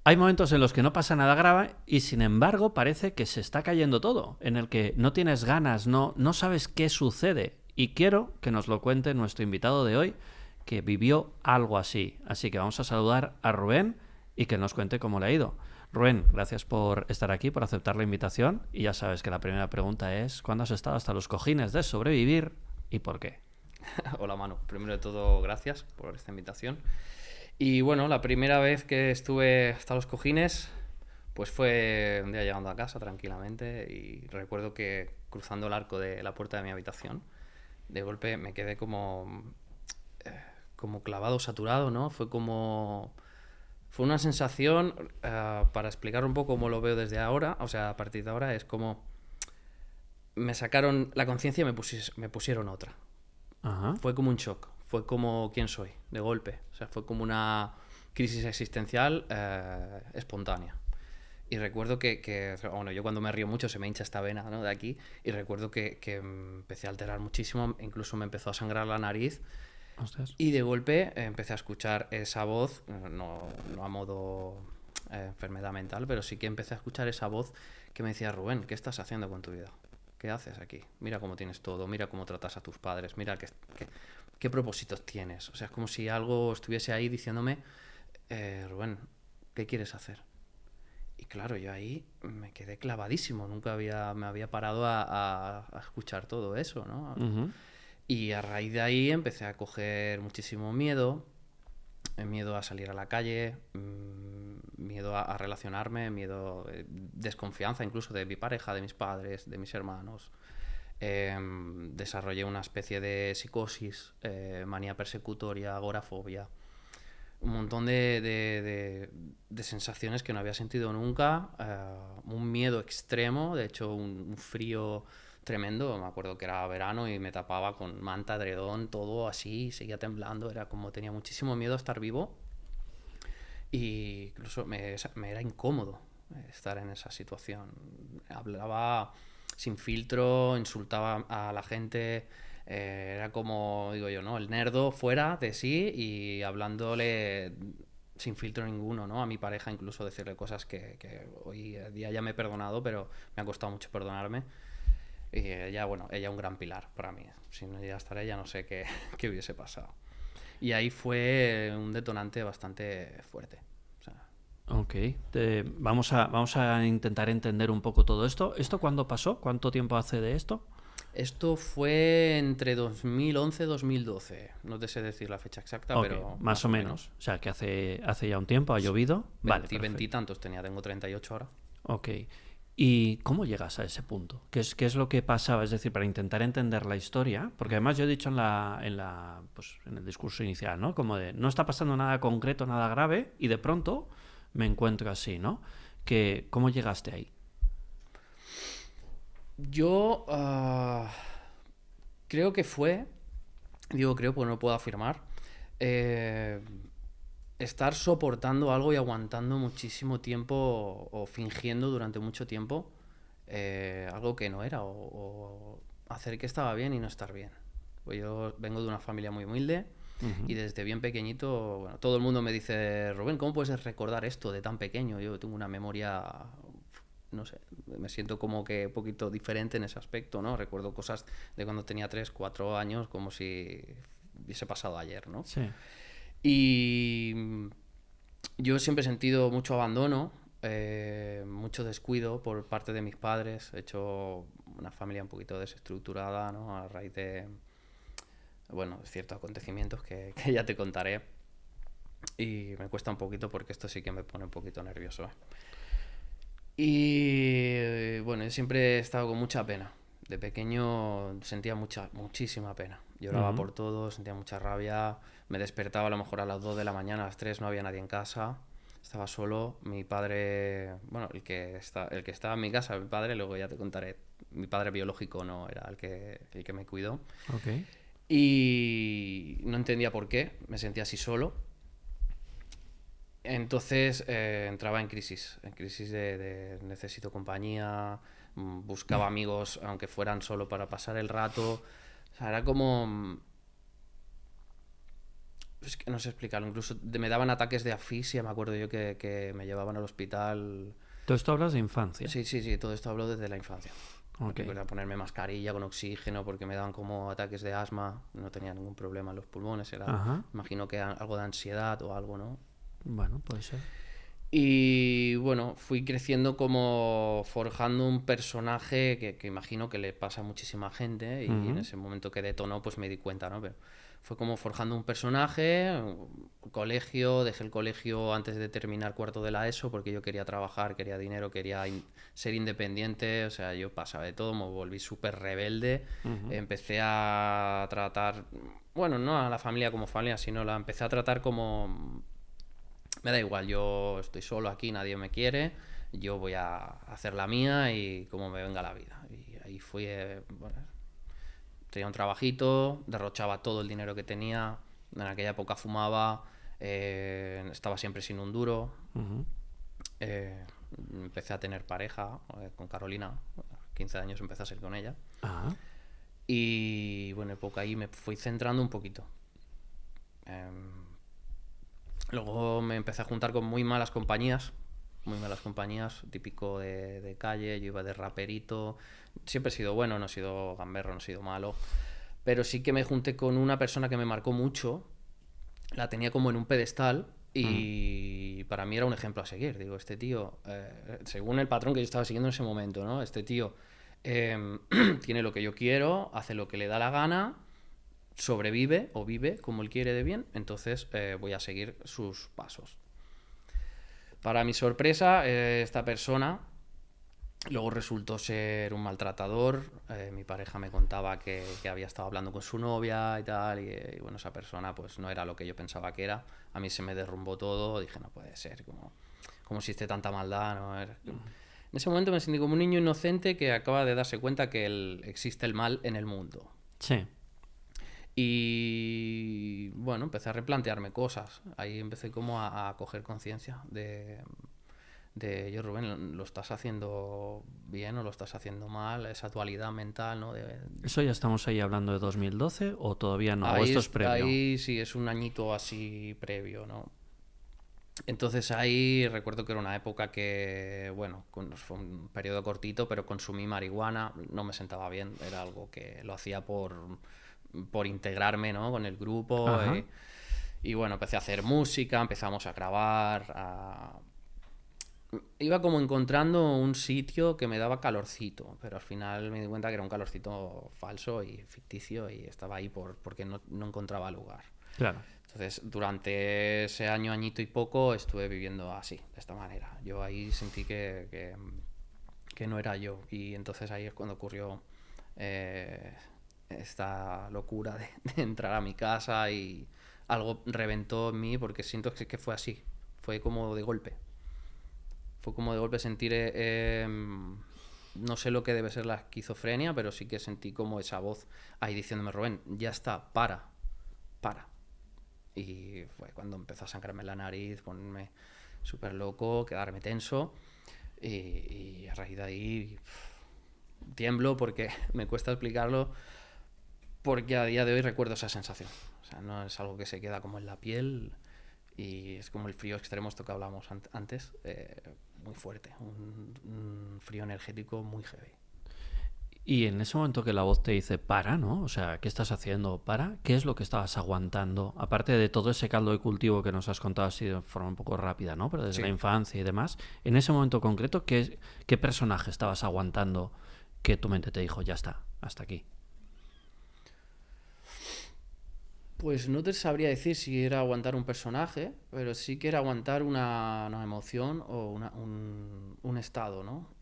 hay momentos en los que no pasa nada grave y sin embargo parece que se está cayendo todo, en el que no tienes ganas, no sabes qué sucede. Y quiero que nos lo cuente nuestro invitado de hoy, que vivió algo así. Así que vamos a saludar a Rubén y que nos cuente cómo le ha ido. Rubén, gracias por estar aquí, por aceptar la invitación. Y ya sabes que la primera pregunta es, ¿cuándo has estado hasta los cojines de sobrevivir y por qué? Hola, Manu. Primero de todo, gracias por esta invitación. Y bueno, la primera vez que estuve hasta los cojines, pues fue un día llegando a casa tranquilamente y recuerdo que cruzando el arco de la puerta de mi habitación, de golpe me quedé como clavado, saturado, ¿no? Fue una sensación, para explicar un poco cómo lo veo desde ahora, o sea, a partir de ahora, es como me sacaron la conciencia y me pusieron otra. Ajá. Fue como un shock, fue como quién soy, de golpe. O sea, fue como una crisis existencial espontánea. Y recuerdo bueno, yo cuando me río mucho se me hincha esta vena, ¿no? De aquí, y recuerdo que empecé a alterar muchísimo, incluso me empezó a sangrar la nariz, Ostras. y de golpe empecé a escuchar esa voz, no a modo enfermedad mental, pero sí que empecé a escuchar esa voz que me decía: Rubén, ¿qué estás haciendo con tu vida? ¿Qué haces aquí? Mira cómo tienes todo, mira cómo tratas a tus padres, mira qué propósitos tienes. O sea, es como si algo estuviese ahí diciéndome: Rubén, ¿qué quieres hacer? Y claro, yo ahí me quedé clavadísimo, me había parado a escuchar todo eso, ¿no? Ujú. Y a raíz de ahí empecé a coger muchísimo miedo, miedo a salir a la calle, miedo a relacionarme, miedo, desconfianza incluso de mi pareja, de mis padres, de mis hermanos. Desarrollé una especie de psicosis, manía persecutoria, agorafobia, un montón de sensaciones que no había sentido nunca, un miedo extremo, de hecho un frío tremendo. Me acuerdo que era verano y me tapaba con manta, edredón, todo así, seguía temblando, era como tenía muchísimo miedo a estar vivo, y incluso me era incómodo estar en esa situación. Hablaba sin filtro, insultaba a la gente, era como, digo yo, ¿no? El nerdo fuera de sí y hablándole sin filtro ninguno, ¿no? A mi pareja, incluso decirle cosas que hoy día ya me he perdonado, pero me ha costado mucho perdonarme. Y ella, bueno, ella un gran pilar para mí. Sin ella estar ella, no sé qué hubiese pasado. Y ahí fue un detonante bastante fuerte. O sea, Ok, vamos a intentar entender un poco todo esto. ¿Esto cuándo pasó? ¿Cuánto tiempo hace de esto? esto fue entre 2011 y 2012. No te sé decir la fecha exacta, Ok, pero más más o o menos. menos. O sea, que hace ya un tiempo, ha Sí. llovido. Vale, 20 y perfecto. tantos tenía, tengo 38 ahora. Ok. ¿Y cómo llegas a ese punto? Qué es lo que pasaba? Es decir, para intentar entender la historia, porque además yo he dicho pues, en el discurso inicial, ¿no? Como de, no está pasando nada concreto, nada grave, y de pronto me encuentro así, ¿no? ¿Cómo llegaste ahí? Yo creo que fue, digo creo porque no puedo afirmar, eh, estar soportando algo y aguantando muchísimo tiempo o fingiendo durante mucho tiempo algo que no era, o hacer que estaba bien y no estar bien. Pues yo vengo de una familia muy humilde y Ujú. desde bien pequeñito, bueno, todo el mundo me dice: Rubén, ¿cómo puedes recordar esto de tan pequeño? Yo tengo una memoria, no sé, me siento como que un poquito diferente en ese aspecto, ¿no? Recuerdo cosas de cuando tenía 3 4 años como si hubiese pasado ayer, ¿no? Sí. Y yo siempre he sentido mucho abandono, mucho descuido por parte de mis padres. He hecho una familia un poquito desestructurada, ¿no? A raíz de, bueno, ciertos acontecimientos que ya te contaré. Y me cuesta un poquito porque esto sí que me pone un poquito nervioso, ¿eh? Y bueno, yo siempre he estado con mucha pena. De pequeño sentía muchísima pena. Lloraba Ujú. por todo, sentía mucha rabia. Me despertaba a lo mejor a las 2 de la mañana, a las 3 no había nadie en casa. Estaba solo. Mi padre, bueno, el que estaba en mi casa, mi padre, luego ya te contaré. Mi padre biológico no era el que me cuidó. Ok. Y no entendía por qué, me sentía así solo. Entonces entraba en crisis de necesito compañía, buscaba amigos aunque fueran solo para pasar el rato. O sea, era como Es que no sé explicarlo. Incluso me daban ataques de asfixia, me acuerdo yo que me llevaban al hospital. Todo esto hablas de infancia. Sí, sí, sí, todo esto hablo desde la infancia. Ok. Recuerdo ponerme mascarilla con oxígeno porque me daban como ataques de asma, no tenía ningún problema en los pulmones, Ajá. imagino que algo de ansiedad o algo, ¿no? Bueno, puede ser. Y bueno, fui creciendo como forjando un personaje que imagino que le pasa a muchísima gente y en ese momento que detonó pues me di cuenta, ¿no? Pero fue como forjando un personaje, colegio, dejé el colegio antes de terminar cuarto de la ESO porque yo quería trabajar, quería dinero, quería ser independiente, o sea, yo pasaba de todo, me volví súper rebelde, empecé a tratar, bueno, no a la familia como familia, sino la empecé a tratar como... Me da igual, yo estoy solo aquí, nadie me quiere, yo voy a hacer la mía y como me venga la vida. Y ahí fui, bueno, tenía un trabajito, derrochaba todo el dinero que tenía, en aquella época fumaba, estaba siempre sin un duro, empecé a tener pareja con Carolina, 15 años empecé a salir con ella. Ajá. Y bueno, época ahí me fui centrando un poquito. Luego me empecé a juntar con muy malas compañías, típico de calle, yo iba de raperito, siempre he sido bueno, no he sido gamberro, no he sido malo, pero sí que me junté con una persona que me marcó mucho, la tenía como en un pedestal y para mí era un ejemplo a seguir, digo, este tío, según el patrón que yo estaba siguiendo en ese momento, ¿no? Este tío tiene lo que yo quiero, hace lo que le da la gana, sobrevive o vive como él quiere de bien, entonces voy a seguir sus pasos. Para mi sorpresa, esta persona luego resultó ser un maltratador. Mi pareja me contaba que había estado hablando con su novia y tal, y bueno, esa persona pues no era lo que yo pensaba que era. A mí se me derrumbó todo, dije, no puede ser, como existe tanta maldad, ¿no? En ese momento me sentí como un niño inocente que acaba de darse cuenta que existe el mal en el mundo. Sí. Y bueno, empecé a replantearme cosas. Ahí empecé como a coger conciencia de yo, Rubén, ¿lo estás haciendo bien o lo estás haciendo mal? Esa dualidad mental, ¿no? ¿Eso ya estamos ahí hablando de 2012 o todavía no? ¿O Ahí, esto es previo? ahí sí es un añito así previo, ¿no? Entonces ahí recuerdo que era una época que, bueno, fue un periodo cortito, pero consumí marihuana, no me sentaba bien, era algo que lo hacía por integrarme, ¿no? Con el grupo y bueno, empecé a hacer música, empezamos a grabar, iba como encontrando un sitio que me daba calorcito, pero al final me di cuenta que era un calorcito falso y ficticio y estaba ahí porque no encontraba lugar. Claro. Entonces, durante ese añito y poco estuve viviendo así, de esta manera. Yo ahí sentí que no era yo y entonces ahí es cuando ocurrió esta locura de entrar a mi casa y algo reventó en mí porque siento que fue así, fue como de golpe. Fue como de golpe sentir, no sé lo que debe ser la esquizofrenia, pero sí que sentí como esa voz ahí diciéndome, Rubén, ya está, para. Y fue cuando empezó a sangrarme la nariz, ponerme súper loco, quedarme tenso y a raíz de ahí tiemblo porque me cuesta explicarlo porque a día de hoy recuerdo esa sensación. O sea, no es algo que se queda como en la piel y es como el frío extremo, esto que hablamos antes, muy fuerte, un frío energético muy heavy. Y en ese momento que la voz te dice para, ¿no? O sea, ¿qué estás haciendo? Para, ¿qué es lo que estabas aguantando? Aparte de todo ese caldo de cultivo que nos has contado así de forma un poco rápida, ¿no? Pero desde Sí. la infancia y demás, en ese momento concreto, ¿qué personaje estabas aguantando que tu mente te dijo, ya está, hasta aquí? Pues no te sabría decir si era aguantar un personaje, pero sí que era aguantar una emoción o un estado, ¿no?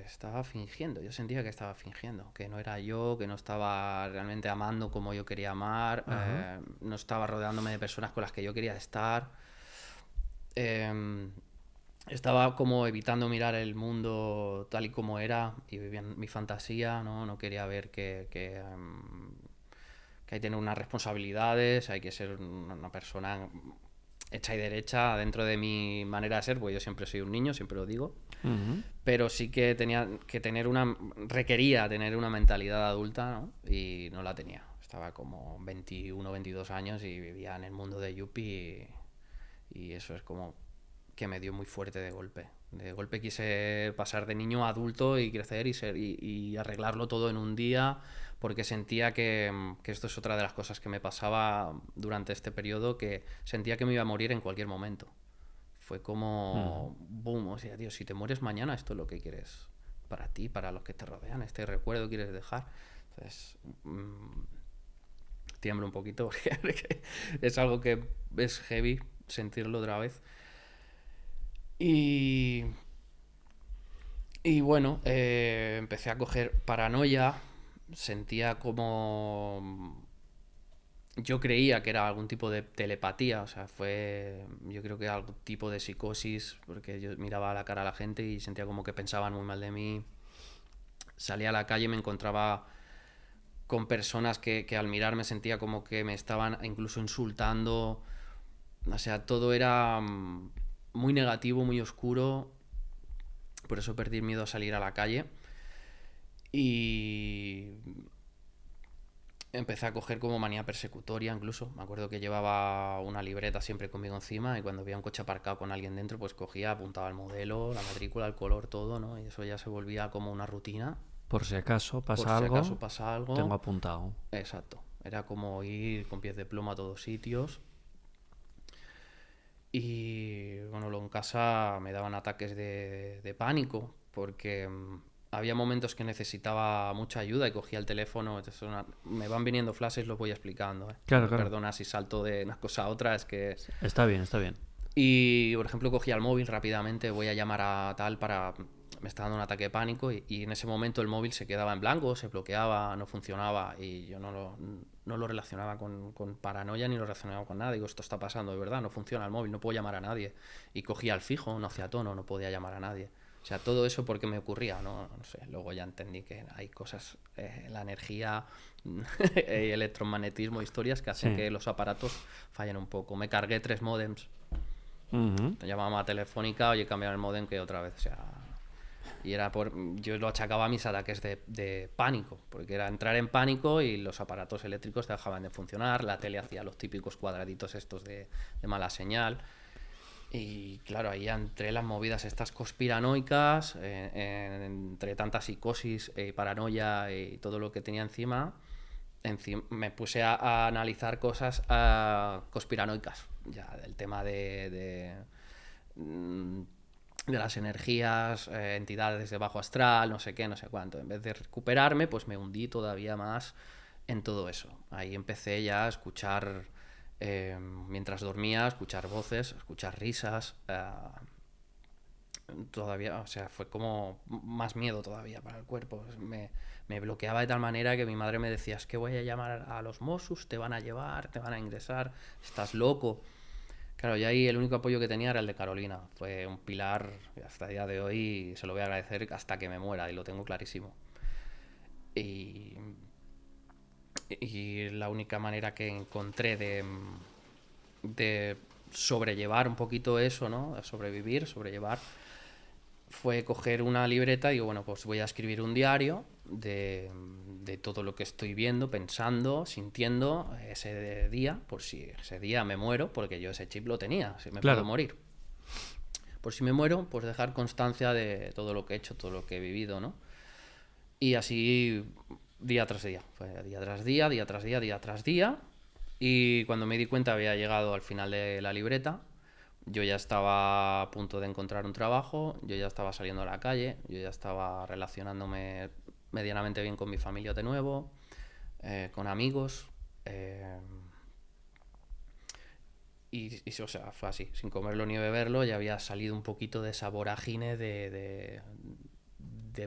Estaba fingiendo, yo sentía que estaba fingiendo, que no era yo, que no estaba realmente amando como yo quería amar, no estaba rodeándome de personas con las que yo quería estar. Estaba como evitando mirar el mundo tal y como era y vivía en mi fantasía, ¿no? No quería ver que hay que tener unas responsabilidades, hay que ser una persona hecha y derecha dentro de mi manera de ser, porque yo siempre soy un niño, siempre lo digo, pero sí que requería tener una mentalidad adulta, ¿no? Y no la tenía. estaba como 21, 22 años y vivía en el mundo de Yuppie y eso es como que me dio muy fuerte de golpe. De golpe quise pasar de niño a adulto y crecer y arreglarlo todo en un día, porque sentía que esto es otra de las cosas que me pasaba durante este periodo, que sentía que me iba a morir en cualquier momento. Fue como, boom, o sea, tío, si te mueres mañana, esto es lo que quieres para ti, para los que te rodean, este recuerdo quieres dejar. Entonces, tiemblo un poquito porque es algo que es heavy sentirlo otra vez. Y, y bueno, empecé a coger paranoia, sentía como... Yo creía que era algún tipo de telepatía, o sea, yo creo que algún tipo de psicosis, porque yo miraba a la cara a la gente y sentía como que pensaban muy mal de mí. Salía a la calle y me encontraba con personas que al mirarme sentía como que me estaban incluso insultando. O sea, todo era muy negativo, muy oscuro. Por eso perdí el miedo a salir a la calle. Y empecé a coger como manía persecutoria incluso. Me acuerdo que llevaba una libreta siempre conmigo encima y cuando veía un coche aparcado con alguien dentro, pues cogía, apuntaba el modelo, la matrícula, el color, todo, ¿no? Y eso ya se volvía como una rutina. Por si acaso Por pasa si algo, acaso pasa algo. tengo apuntado. Exacto. Era como ir con pies de plomo a todos sitios. Y bueno, luego en casa me daban ataques de pánico porque había momentos que necesitaba mucha ayuda y cogía el teléfono. Entonces me van viniendo flashes, los voy explicando. Claro, claro. Perdona si salto de una cosa a otra, es que... Está bien, está bien. Y, por ejemplo, cogía el móvil rápidamente, voy a llamar a tal para... Me está dando un ataque de pánico y en ese momento el móvil se quedaba en blanco, se bloqueaba, no funcionaba y yo no lo relacionaba con paranoia ni lo relacionaba con nada. Digo, esto está pasando de verdad, no funciona el móvil, no puedo llamar a nadie. Y cogía el fijo, no hacía tono, no podía llamar a nadie. O sea, todo eso porque me ocurría, no sé. Luego ya entendí que hay cosas, la energía, electromagnetismo, historias que hacen que los aparatos fallen un poco. Me cargué 3 módems. Llamaba a Telefónica, oye, cambiar el módem que otra vez, o sea... Y yo lo achacaba a mis ataques de pánico, porque era entrar en pánico y los aparatos eléctricos dejaban de funcionar, la tele hacía los típicos cuadraditos estos de mala señal. Y claro, ahí entré las movidas estas conspiranoicas, entre tanta psicosis, paranoia y todo lo que tenía encima me puse a analizar cosas conspiranoicas, ya del tema de las energías, entidades de bajo astral, no sé qué, no sé cuánto. En vez de recuperarme, pues me hundí todavía más en todo eso. Ahí empecé ya a escuchar, mientras dormía, a escuchar voces, a escuchar risas. Todavía, o sea, fue como más miedo todavía para el cuerpo. Me bloqueaba de tal manera que mi madre me decía, es que voy a llamar a los Mossos, te van a llevar, te van a ingresar, estás loco. Claro, y ahí el único apoyo que tenía era el de Carolina. Fue un pilar hasta el día de hoy, se lo voy a agradecer hasta que me muera y lo tengo clarísimo. Y la única manera que encontré de sobrellevar un poquito eso, ¿no? Sobrellevar, fue coger una libreta y digo, bueno, pues voy a escribir un diario de todo lo que estoy viendo, pensando, sintiendo ese día, por si ese día me muero, porque yo ese chip lo tenía, si me puedo morir. Por si me muero, pues dejar constancia de todo lo que he hecho, todo lo que he vivido, ¿no? Y así día tras día, fue día tras día, día tras día, día tras día. Y cuando me di cuenta había llegado al final de la libreta. Yo ya estaba a punto de encontrar un trabajo, yo ya estaba saliendo a la calle, yo ya estaba relacionándome medianamente bien con mi familia de nuevo, con amigos. O sea, fue así, sin comerlo ni beberlo, ya había salido un poquito de esa vorágine de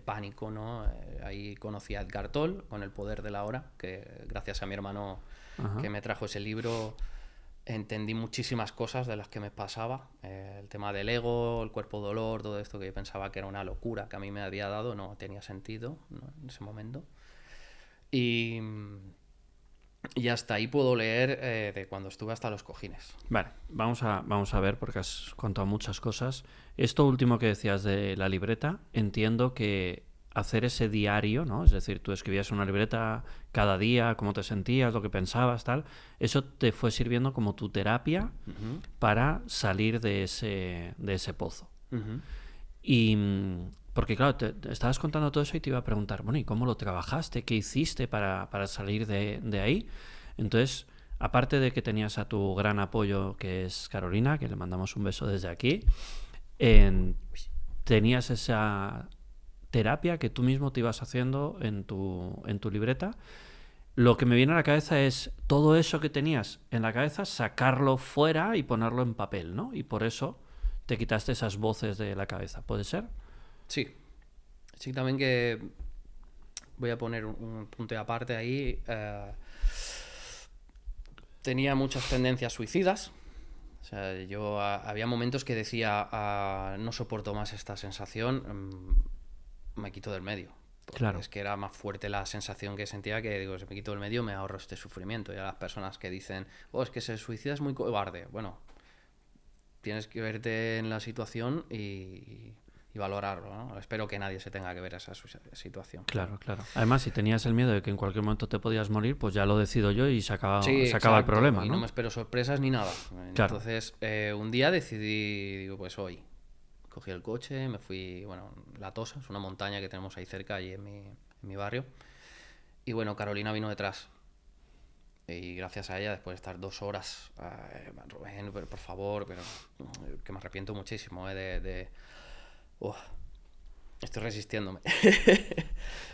pánico, ¿no? Ahí conocí a Edgar Tolle con El poder de la hora, que gracias a mi hermano que me trajo ese libro entendí muchísimas cosas de las que me pasaba. El tema del ego, el cuerpo dolor, todo esto que yo pensaba que era una locura que a mí me había dado, no tenía sentido, ¿no? En ese momento. Y hasta ahí puedo leer de cuando estuve hasta los cojines. Vale, vamos a ver porque has contado muchas cosas. Esto último que decías de la libreta, entiendo que hacer ese diario, ¿no? Es decir, tú escribías en una libreta cada día, cómo te sentías, lo que pensabas, tal. Eso te fue sirviendo como tu terapia para salir de ese pozo. Y porque claro, te estabas contando todo eso y te iba a preguntar, bueno, ¿y cómo lo trabajaste? ¿Qué hiciste para salir de ahí? Entonces, aparte de que tenías a tu gran apoyo, que es Carolina, que le mandamos un beso desde aquí, tenías esa terapia que tú mismo te ibas haciendo en tu libreta. Lo que me viene a la cabeza es todo eso que tenías en la cabeza, sacarlo fuera y ponerlo en papel, ¿no? Y por eso te quitaste esas voces de la cabeza, ¿puede ser? Sí. Sí, también que voy a poner un punto de aparte ahí. Tenía muchas tendencias suicidas. O sea, yo había momentos que decía, no soporto más esta sensación, me quito del medio. Claro. Es que era más fuerte la sensación que sentía que, digo, si me quito del medio me ahorro este sufrimiento. Y a las personas que dicen, es que ser suicida es muy cobarde. Bueno, tienes que verte en la situación y valorarlo, ¿no? Espero que nadie se tenga que ver esa situación. Claro, claro. Además, si tenías el miedo de que en cualquier momento te podías morir, pues ya lo decido yo y Sí, se acaba el problema, y ¿no? no me espero sorpresas ni nada. Claro. Entonces, un día decidí, digo, pues hoy. Cogí el coche, me fui, bueno, La Tosa, es una montaña que tenemos ahí cerca, allí en mi barrio. Y bueno, Carolina vino detrás. Y gracias a ella, después de estar 2 horas, Rubén, pero, por favor, pero que me arrepiento muchísimo estoy resistiéndome.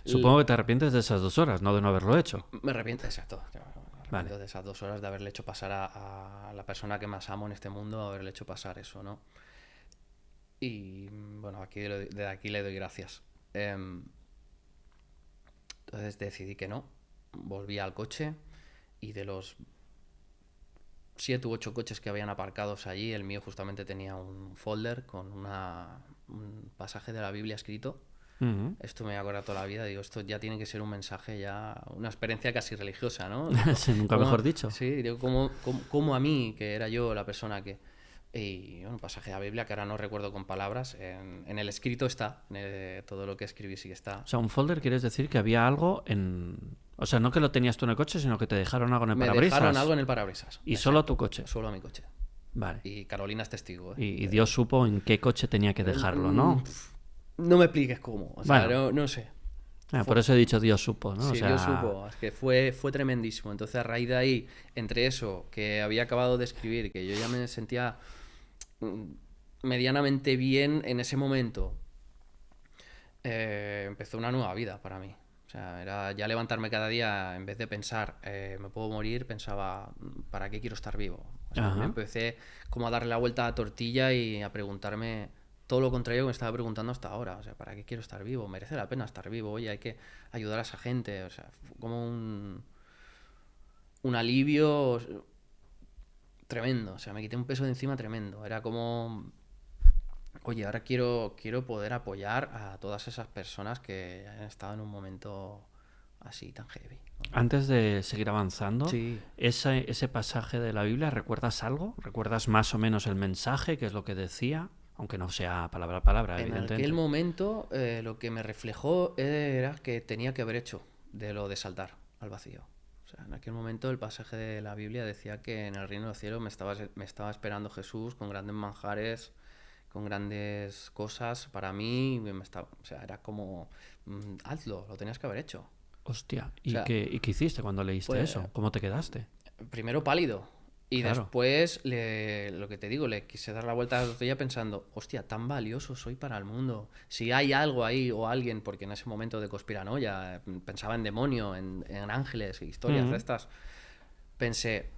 Supongo que te arrepientes de esas 2 horas, no de no haberlo hecho. Me arrepiento, exacto. Me arrepiento Vale. de esas 2 horas de haberle hecho pasar a la persona que más amo en este mundo, haberle hecho pasar eso, ¿no? Y bueno, desde aquí le doy gracias. Entonces decidí que no. Volví al coche y de los 7 u 8 coches que habían aparcados allí, el mío justamente tenía un folder con un pasaje de la Biblia escrito. Esto me acuerda toda la vida. Digo, esto ya tiene que ser un mensaje, ya una experiencia casi religiosa, ¿no? Sí, nunca mejor dicho. Sí, digo, como a mí, que era yo la persona que... Y bueno, un pasaje de la Biblia que ahora no recuerdo con palabras. En el escrito está, todo lo que escribí sí que está. O sea, un folder quieres decir que había algo en... O sea, no que lo tenías tú en el coche, sino que te dejaron algo en el parabrisas. Me dejaron algo en el parabrisas. ¿Y solo tu coche? Solo a mi coche. Vale. Y Carolina es testigo. Y Dios supo en qué coche tenía que dejarlo, ¿no? No me expliques cómo. O sea, Bueno. no sé. Por eso he dicho Dios supo, ¿no? Sí, o sea... Dios supo. Es que fue tremendísimo. Entonces, a raíz de ahí, entre eso que había acabado de escribir, que yo ya me sentía medianamente bien en ese momento, empezó una nueva vida para mí. O sea, era ya levantarme cada día, en vez de pensar, me puedo morir, pensaba, ¿para qué quiero estar vivo? O sea, me empecé como a darle la vuelta a la tortilla y a preguntarme todo lo contrario que me estaba preguntando hasta ahora. O sea, ¿para qué quiero estar vivo? ¿Merece la pena estar vivo? Oye, hay que ayudar a esa gente. O sea, como un alivio tremendo. O sea, me quité un peso de encima tremendo. Era como... Oye, ahora quiero poder apoyar a todas esas personas que han estado en un momento así tan heavy, ¿no? Antes de seguir avanzando, Sí. ese pasaje de la Biblia, ¿recuerdas algo? ¿Recuerdas más o menos el mensaje, qué es lo que decía? Aunque no sea palabra a palabra, En evidentemente. aquel momento lo que me reflejó era que tenía que haber hecho de lo de saltar al vacío. O sea, en aquel momento el pasaje de la Biblia decía que en el reino del cielo me estaba esperando Jesús con grandes manjares, con grandes cosas para mí. O sea, era como, hazlo, lo tenías que haber hecho. Hostia, O sea, ¿y qué hiciste cuando leíste pues, eso? ¿Cómo te quedaste? Primero pálido. Y Claro. después, lo que te digo, le quise dar la vuelta a la tortilla pensando, hostia, tan valioso soy para el mundo. Si hay algo ahí o alguien, porque en ese momento de conspiranoia pensaba en demonio, en ángeles, historias de estas, pensé,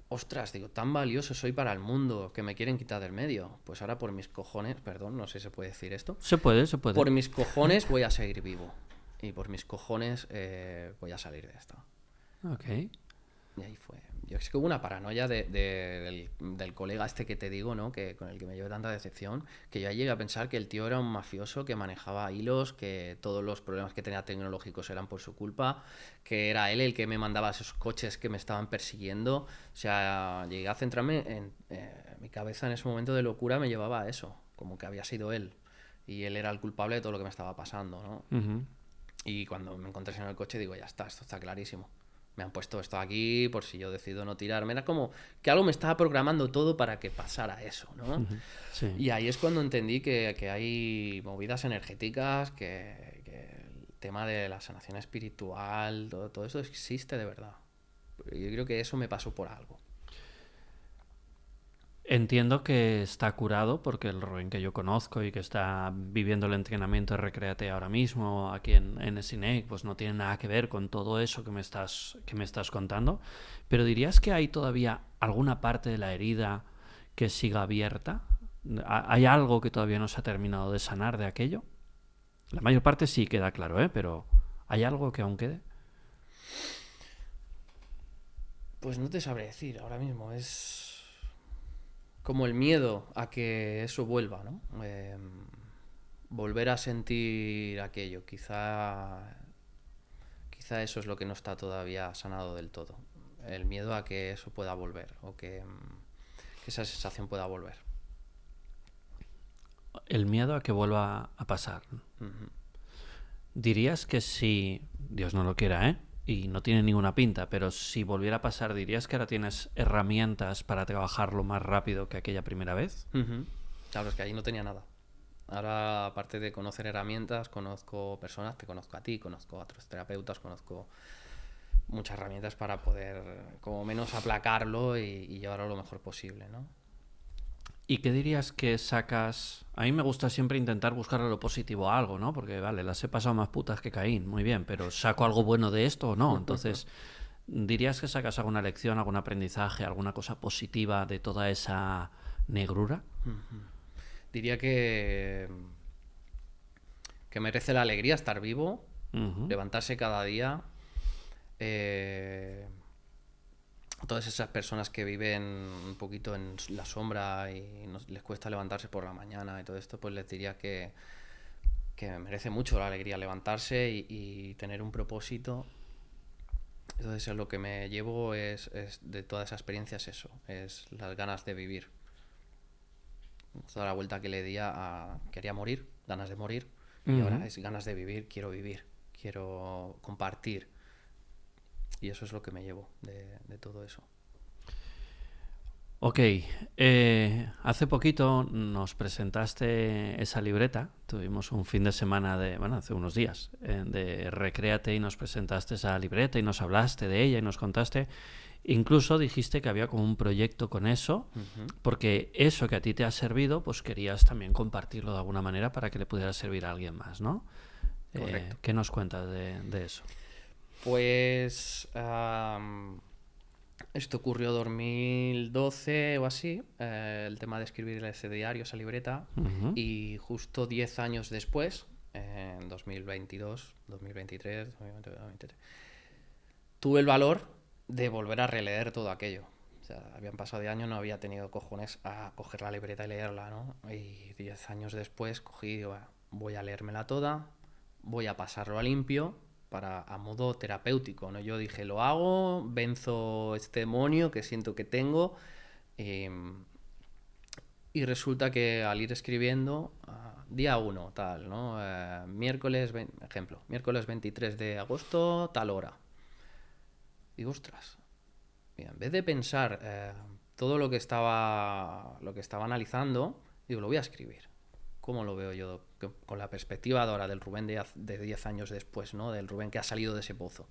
ostras, digo, tan valioso soy para el mundo que me quieren quitar del medio. Pues ahora por mis cojones, perdón, no sé si se puede decir esto. Se puede. Por mis cojones voy a seguir vivo. Y por mis cojones voy a salir de esto. Ok. Y ahí fue. Yo es que hubo una paranoia del colega este que te digo, ¿no? Que con el que me llevé tanta decepción, que yo llegué a pensar que el tío era un mafioso que manejaba hilos, que todos los problemas que tenía tecnológicos eran por su culpa, que era él el que me mandaba esos coches que me estaban persiguiendo. O sea, llegué a centrarme en mi cabeza en ese momento de locura, me llevaba a eso, como que había sido él. Y él era el culpable de todo lo que me estaba pasando, ¿no? Ujú. Y cuando me encontré en el coche digo, ya está, esto está clarísimo. Me han puesto esto aquí por si yo decido no tirarme. Era como que algo me estaba programando todo para que pasara eso, ¿no? Ujú. Sí. Y ahí es cuando entendí que hay movidas energéticas, que el tema de la sanación espiritual, todo eso existe de verdad. Yo creo que eso me pasó por algo. Entiendo que está curado porque el Rubén que yo conozco y que está viviendo el entrenamiento de Recréate ahora mismo aquí en Snake, pues no tiene nada que ver con todo eso que me estás contando. Pero ¿dirías que hay todavía alguna parte de la herida que siga abierta? ¿Hay algo que todavía no se ha terminado de sanar de aquello? La mayor parte sí queda claro, ¿eh? Pero ¿hay algo que aún quede? Pues no te sabré decir ahora mismo. Es como el miedo a que eso vuelva, ¿no? Volver a sentir aquello. Quizá eso es lo que no está todavía sanado del todo. El miedo a que eso pueda volver o que esa sensación pueda volver. El miedo a que vuelva a pasar. Ujú. ¿Dirías que si, Dios no lo quiera, y no tiene ninguna pinta, pero si volviera a pasar, dirías que ahora tienes herramientas para trabajarlo más rápido que aquella primera vez? Ujú. Claro, es que ahí no tenía nada. Ahora, aparte de conocer herramientas, conozco personas, te conozco a ti, conozco a otros terapeutas, conozco muchas herramientas para poder, como menos, aplacarlo y llevarlo lo mejor posible, ¿no? ¿Y qué dirías que sacas? A mí me gusta siempre intentar buscarle lo positivo a algo, ¿no? Porque, vale, las he pasado más putas que Caín, muy bien, pero ¿saco algo bueno de esto o no? Entonces, ¿dirías que sacas alguna lección, algún aprendizaje, alguna cosa positiva de toda esa negrura? Diría que merece la alegría estar vivo, Ujú. levantarse cada día. Todas esas personas que viven un poquito en la sombra y les cuesta levantarse por la mañana y todo esto, pues les diría que merece mucho la alegría levantarse y tener un propósito. Entonces lo que me llevo es de toda esa experiencia es eso, es las ganas de vivir. Toda la vuelta que le di quería morir, ganas de morir, y ahora es ganas de vivir, quiero compartir. Y eso es lo que me llevo de todo eso. Ok, hace poquito nos presentaste esa libreta, tuvimos un fin de semana hace unos días, de Recréate y nos presentaste esa libreta y nos hablaste de ella y nos contaste, incluso dijiste que había como un proyecto con eso, porque eso que a ti te ha servido, pues querías también compartirlo de alguna manera para que le pudiera servir a alguien más, ¿no? Correcto. ¿Qué nos cuentas de eso? Pues esto ocurrió en 2012 o así, el tema de escribir ese diario, esa libreta, y justo 10 años después, en 2022, 2023, 2023, tuve el valor de volver a releer todo aquello. O sea, habían pasado de años, no había tenido cojones a coger la libreta y leerla, ¿no? Y 10 años después cogí y digo, voy a leérmela toda, voy a pasarlo a limpio a modo terapéutico, ¿no? Yo dije, lo hago, venzo este demonio que siento que tengo, y resulta que al ir escribiendo, día 1, tal, ¿no? Miércoles 23 de agosto, tal hora. Digo, ostras, mira, en vez de pensar todo lo que estaba analizando, digo, lo voy a escribir. ¿Cómo lo veo yo? Con la perspectiva de ahora del Rubén de 10 años después, ¿no? Del Rubén que ha salido de ese pozo.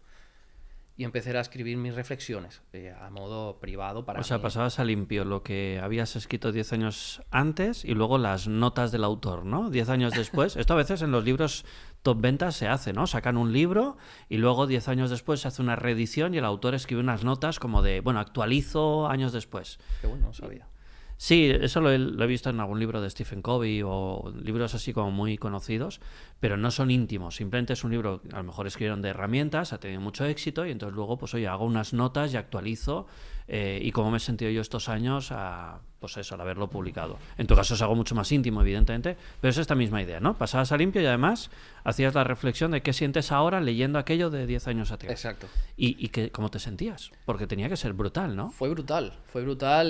Y empecé a escribir mis reflexiones a modo privado para mí. O sea, pasabas a limpio lo que habías escrito 10 años antes y luego las notas del autor, ¿no? 10 años después. Esto a veces en los libros top ventas se hace, ¿no? Sacan un libro y luego 10 años después se hace una reedición y el autor escribe unas notas como de, bueno, actualizo años después. Qué bueno, no sabía. Sí, eso lo he visto en algún libro de Stephen Covey o libros así como muy conocidos, pero no son íntimos. Simplemente es un libro que a lo mejor escribieron de herramientas, ha tenido mucho éxito y entonces luego, pues oye, hago unas notas y actualizo y cómo me he sentido yo estos años pues eso, al haberlo publicado. En tu caso es algo mucho más íntimo, evidentemente, pero es esta misma idea, ¿no? Pasabas a limpio y además hacías la reflexión de qué sientes ahora leyendo aquello de 10 años atrás. Exacto. Y cómo te sentías, porque tenía que ser brutal, ¿no? Fue brutal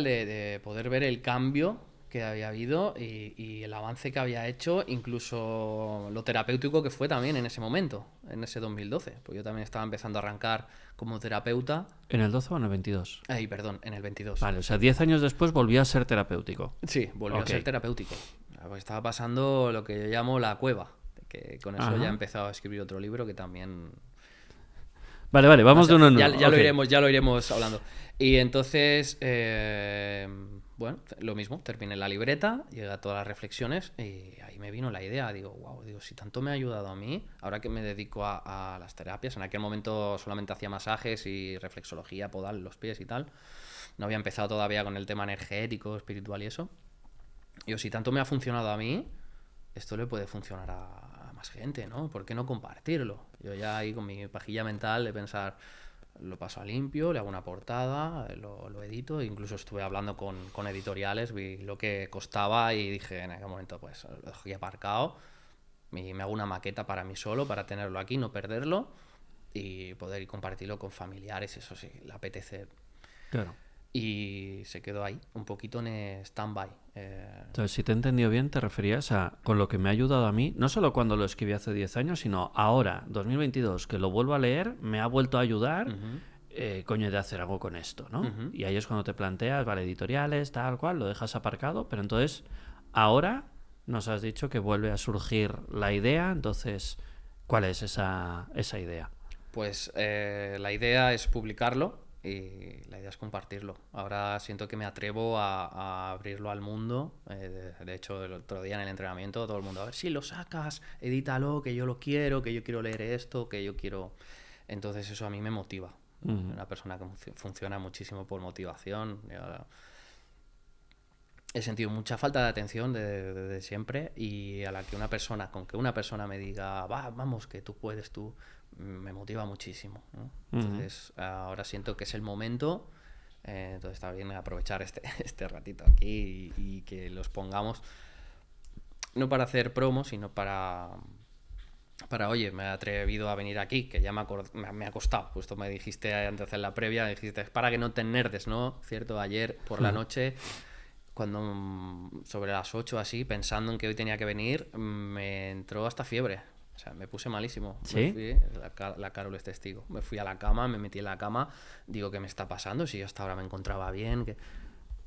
de poder ver el cambio que había habido y el avance que había hecho, incluso lo terapéutico que fue también en ese momento, en ese 2012. Pues yo también estaba empezando a arrancar como terapeuta. ¿En el 12 o en el 22? Ay, perdón, en el 22. Vale, o sea, 10 años después volvió a ser terapéutico. Sí, volvió Ok. a ser terapéutico. Pues estaba pasando lo que yo llamo la cueva, que con eso ya he Ajá. empezado a escribir otro libro que también... Vale, vale, vamos de uno en uno. Ya Ok. ya lo iremos hablando. Y entonces, bueno, lo mismo, terminé la libreta, llegué a todas las reflexiones y ahí me vino la idea. Digo, wow, digo, si tanto me ha ayudado a mí, ahora que me dedico a las terapias, en aquel momento solamente hacía masajes y reflexología, podal, los pies y tal. No había empezado todavía con el tema energético, espiritual y eso. Digo, si tanto me ha funcionado a mí, esto le puede funcionar a más gente, ¿no? ¿Por qué no compartirlo? Yo ya ahí con mi pajilla mental de pensar, lo paso a limpio, le hago una portada, lo edito, incluso estuve hablando con editoriales, vi lo que costaba y dije en aquel momento, pues lo dejo aquí aparcado y me hago una maqueta para mí solo, para tenerlo aquí, no perderlo y poder compartirlo con familiares, eso sí, le apetece. Claro. Y se quedó ahí, un poquito en stand-by. Entonces, si te he entendido bien, te referías a con lo que me ha ayudado a mí, no solo cuando lo escribí hace 10 años, sino ahora, 2022, que lo vuelvo a leer, me ha vuelto a ayudar, coño, de hacer algo con esto, ¿no? Y ahí es cuando te planteas, vale, editoriales, tal cual, lo dejas aparcado, pero entonces, ahora nos has dicho que vuelve a surgir la idea, entonces, ¿cuál es esa idea? Pues la idea es publicarlo y la idea es compartirlo. Ahora siento que me atrevo a abrirlo al mundo. De hecho, el otro día en el entrenamiento todo el mundo, a ver si lo sacas, edítalo, que yo lo quiero, que yo quiero leer esto, que yo quiero... Entonces eso a mí me motiva. Una persona que funciona muchísimo por motivación. He sentido mucha falta de atención desde siempre y a la que una persona, con que una persona me diga, vamos, que tú puedes, tú, me motiva muchísimo, ¿no? Entonces ahora siento que es el momento, entonces está bien aprovechar este ratito aquí y que los pongamos, no para hacer promo, sino oye, me he atrevido a venir aquí, que ya me ha costado. Justo me dijiste antes de hacer la previa, dijiste, es para que no te enerdes, ¿no? Cierto, ayer por la noche, cuando sobre las 8 así, pensando en que hoy tenía que venir, me entró hasta fiebre. O sea, me puse malísimo. ¿Sí? Me fui, la Carol es testigo. Me fui a la cama, me metí en la cama, digo, ¿qué me está pasando? Si yo hasta ahora me encontraba bien,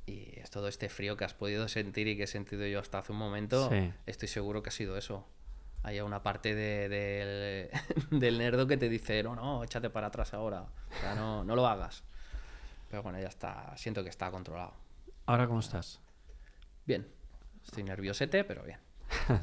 y es todo este frío que has podido sentir y que he sentido yo hasta hace un momento, Sí. estoy seguro que ha sido eso. Hay una parte del nerdo que te dice, no, échate para atrás ahora. O sea, no lo hagas. Pero bueno, ya está. Siento que está controlado. ¿Ahora cómo estás? Bien. Estoy nerviosete, pero bien.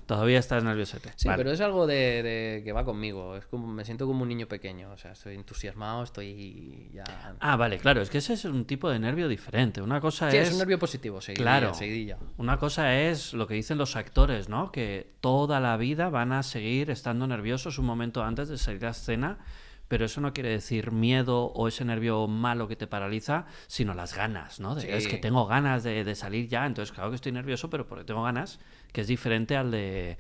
Todavía estás nerviosete. Sí, Vale. pero es algo de que va conmigo. Es como, me siento como un niño pequeño. O sea, estoy entusiasmado, estoy ya... Ah, vale, claro, es que ese es un tipo de nervio diferente. Una cosa Sí, es... es un nervio positivo, seguidilla, Claro. seguidilla. Una cosa es lo que dicen los actores, ¿no? Que toda la vida van a seguir estando nerviosos un momento antes de salir a escena, pero eso no quiere decir miedo o ese nervio malo que te paraliza, sino las ganas, ¿no? Sí. Es que tengo ganas de salir ya, entonces claro que estoy nervioso, pero porque tengo ganas, que es diferente al de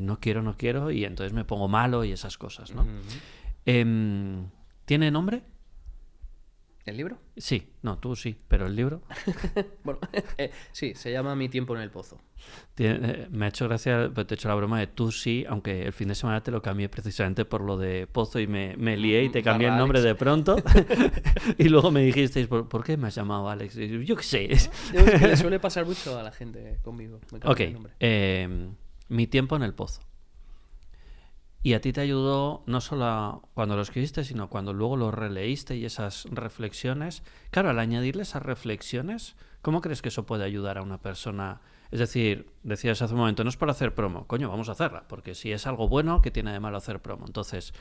no quiero, y entonces me pongo malo y esas cosas, ¿no? ¿Tiene nombre? ¿El libro? Sí, no, tú sí, pero el libro... Bueno, sí, se llama Mi tiempo en el pozo. Me ha hecho gracia, te he hecho la broma de tú sí, aunque el fin de semana te lo cambié precisamente por lo de Pozo y me lié y te cambié el nombre de pronto. Y luego me dijisteis, ¿por qué me has llamado Alex? Y yo qué sé. Es que le suele pasar mucho a la gente conmigo. Me cambia el nombre. Mi tiempo en el Pozo. Y a ti te ayudó no solo cuando lo escribiste, sino cuando luego lo releíste y esas reflexiones. Claro, al añadirle esas reflexiones, ¿cómo crees que eso puede ayudar a una persona? Es decir, decías hace un momento, no es para hacer promo. Coño, vamos a hacerla, porque si es algo bueno, ¿qué tiene de malo hacer promo? Entonces,